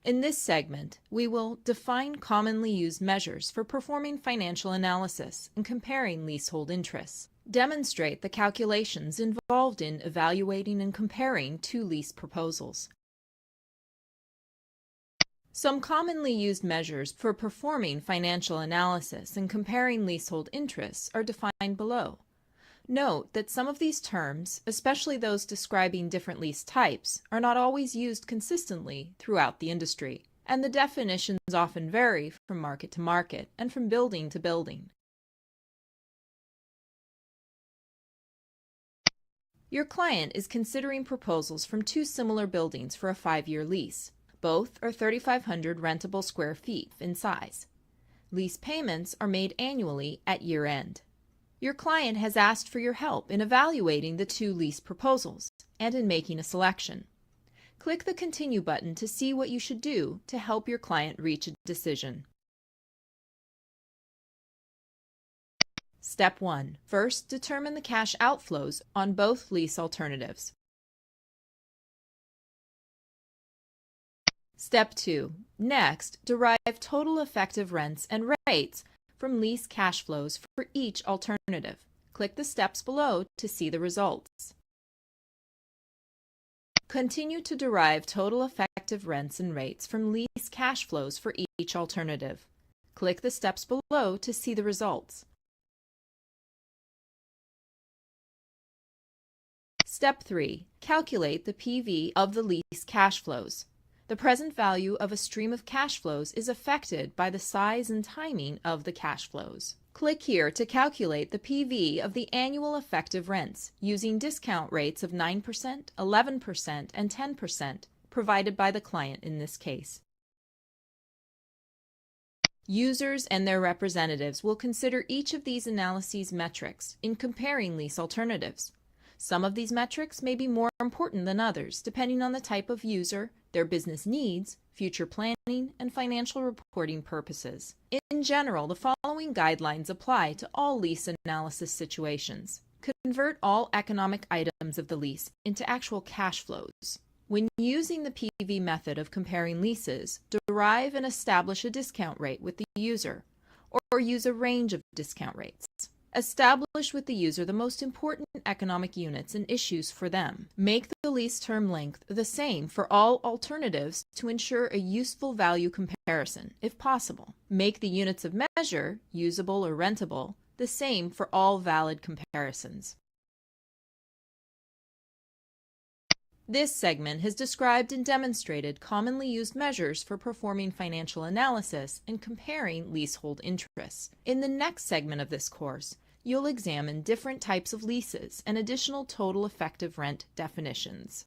In this segment, we will define commonly used measures for performing financial analysis and comparing leasehold interests, demonstrate the calculations involved in evaluating and comparing two lease proposals. Some commonly used measures for performing financial analysis and comparing leasehold interests are defined below. Note that some of these terms, especially those describing different lease types, are not always used consistently throughout the industry, and the definitions often vary from market to market and from building to building. Your client is considering proposals from two similar buildings for a 5-year lease. Both are 3,500 rentable square feet in size. Lease payments are made annually at year-end. Your client has asked for your help in evaluating the two lease proposals and in making a selection. Click the Continue button to see what you should do to help your client reach a decision. Step 1. First, determine the cash outflows on both lease alternatives. Step 2. Next, derive total effective rents and rates from lease cash flows for each alternative. Click the steps below to see the results. Continue to derive total effective rents and rates from lease cash flows for each alternative. Click the steps below to see the results. Step 3. Calculate the PV of the lease cash flows. The present value of a stream of cash flows is affected by the size and timing of the cash flows. Click here to calculate the PV of the annual effective rents using discount rates of 9%, 11%, and 10% provided by the client in this case. Users and their representatives will consider each of these analyses metrics in comparing lease alternatives. Some of these metrics may be more important than others, depending on the type of user, their business needs, future planning, and financial reporting purposes. In general, the following guidelines apply to all lease analysis situations. Convert all economic items of the lease into actual cash flows. When using the PV method of comparing leases, derive and establish a discount rate with the user, or use a range of discount rates. Establish with the user the most important economic units and issues for them. Make the lease term length the same for all alternatives to ensure a useful value comparison, if possible. Make the units of measure, usable or rentable, the same for all valid comparisons. This segment has described and demonstrated commonly used measures for performing financial analysis and comparing leasehold interests. In the next segment of this course, you'll examine different types of leases and additional total effective rent definitions.